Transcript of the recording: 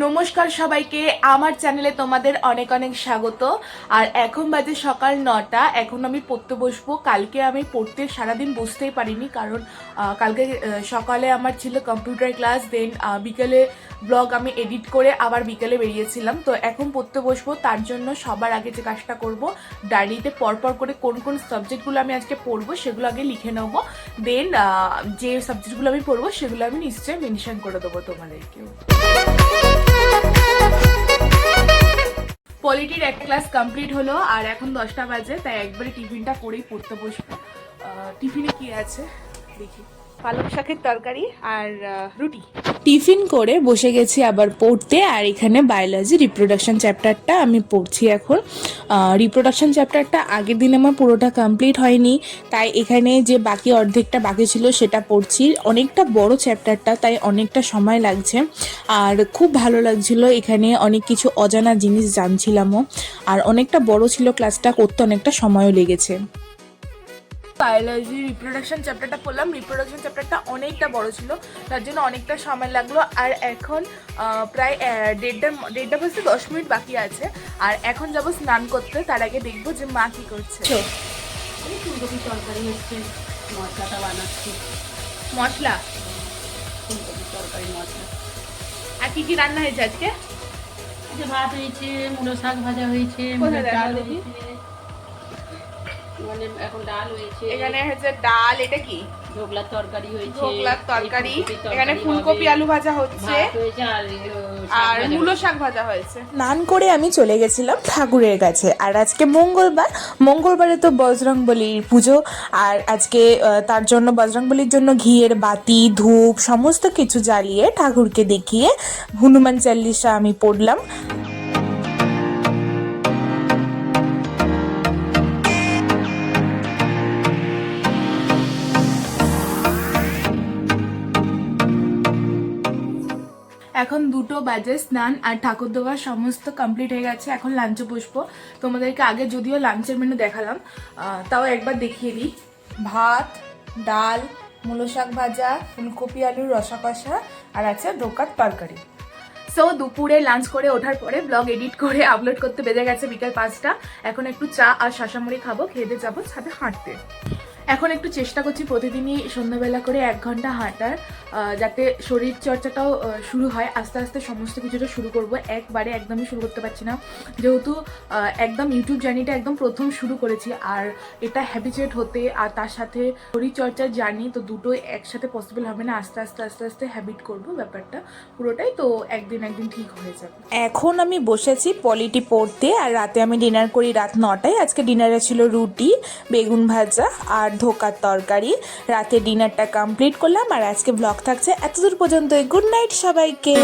নমস্কার সবাইকে, আমার চ্যানেলে তোমাদের অনেক অনেক স্বাগত। আর এখন বাজে সকাল 9টা। এখন আমি পড়তে বসবো। কালকে আমি পড়তে সারাদিন বসতেই পারিনি, কারণ কালকে সকালে আমার ছিল কম্পিউটার ক্লাস, দেন বিকেলে ব্লগ আমি এডিট করে আবার বিকেলে বেরিয়েছিলাম। তো এখন পড়তে বসবো, তার জন্য সবার আগে যে কাজটা করব, ডায়েরিতে পরপর করে কোন কোন সাবজেক্টগুলো আমি আজকে পড়বো সেগুলো আগে লিখে নেবো। দেন যে সাবজেক্টগুলো আমি পড়বো সেগুলো আমি নিশ্চয়ই মেনশন করে দেবো তোমাদেরকেও। পলিটির একটা ক্লাস কমপ্লিট হলো আর এখন 10টা বাজে, তাই একবারে টিফিনটা করেই পড়তে বসবো। টিফিনে কি আছে দেখি। পালক শাকের তরকারি আর রুটি। টিফিন করে বসে গেছি আবার পড়তে। আর এখানে বায়োলজি রিপ্রোডাকশন চ্যাপ্টারটা আমি পড়ছি এখন। রিপ্রোডাকশন চ্যাপ্টারটা আগের দিন আমার পুরোটা কমপ্লিট হয়নি, তাই এখানে যে বাকি অর্ধেকটা বাকি ছিল সেটা পড়ছি। অনেকটা বড় চ্যাপ্টারটা, তাই অনেকটা সময় লাগছে। আর খুব ভালো লাগছিল, এখানে অনেক কিছু অজানা জিনিস জানছিলামও। আর অনেকটা বড় ছিল ক্লাসটা, করতে অনেকটা সময়ও লেগেছে। বায়োলজি রিপ্রোডাকশন চ্যাপ্টারটা পড়লাম। রিপ্রোডাকশন চ্যাপ্টারটা অনেকটা বড় ছিল, তার জন্য অনেকটা সময় লাগলো। আর এখন প্রায় দেড়টা বাজতে 10 মিনিট বাকি আছে। আর এখন যাবো স্নান করতে, তার আগে দেখবো যে মা কি করছে। ফুলকপি তরকারি হচ্ছে, মশলাটা বানাচ্ছি। মশলা ফুলকপি তরকারি মশলা। আর কি কি রান্না হয়েছে আজকে? যে ভাত হয়েছে, মূলো শাক ভাজা হয়েছে, কোথায় ডাল দেখো দেখি? হয়েছে, মানে এখন ডাল হয়েছে, এখানে হচ্ছে ডাল, এটা কি ঢোকলার তরকারি হয়েছে, ঢোকলার তরকারি, এখানে ফুলকপি আলু ভাজা হচ্ছে, ভাত হয়েছে আর মূলো শাক ভাজা হয়েছে। স্নান করে আমি চলে গেছিলাম ঠাকুরের কাছে। আর আজকে মঙ্গলবারে তো বজরংবলীর পুজো। আর আজকে তার জন্য বজরংবলীর জন্য ঘিয়ের বাতি, ধূপ সমস্ত কিছু জ্বালিয়ে ঠাকুরকে দেখিয়ে হনুমান চালিসা আমি পড়লাম। এখন 2টো বাজে। স্নান আর ঠাকুর দেওয়া সমস্ত কমপ্লিট হয়ে গেছে। এখন লাঞ্চে বসবো। তোমাদেরকে আগে যদিও লাঞ্চের মেনু দেখালাম, তাও একবার দেখিয়ে দিই। ভাত, ডাল, মূলো শাক ভাজা, ফুলকপি আলুর রসা কষা, আর আছে ঢোকার তরকারি। সো দুপুরে লাঞ্চ করে ওঠার পরে ব্লগ এডিট করে আপলোড করতে বেজে গেছে বিকাল 5টা। এখন একটু চা আর শশামুড়ি খাবো, খেয়ে যাবো ছাদে হাঁটতে। এখন একটু চেষ্টা করছি প্রতিদিনই সন্ধ্যাবেলা করে 1 ঘন্টা হাঁটার, যাতে শরীর চর্চাটাও শুরু হয়। আস্তে আস্তে সমস্ত কিছুটা শুরু করব, একবারে একদমই শুরু করতে পারছি না, যেহেতু একদম ইউটিউব জার্নিটা একদম প্রথম শুরু করেছি। আর এটা হ্যাবিচুয়েট হতে আর তার সাথে শরীর চর্চার জার্নি, তো দুটোই একসাথে পসিবল হবে না। আস্তে আস্তে আস্তে আস্তে হ্যাবিট করবো ব্যাপারটা পুরোটাই, তো একদিন ঠিক হয়ে যাবে। এখন আমি বসেছি পলিটি পড়তে। আর রাতে আমি ডিনার করি রাত 9টায়। আজকে ডিনারে ছিল রুটি, বেগুন ভাজা আর ধোকার তরকারি। রাতে ডিনারটা কমপ্লিট করলাম। আর আজকে ব্লগ থাকছে এতদূর পর্যন্ত। গুড নাইট সবাইকে।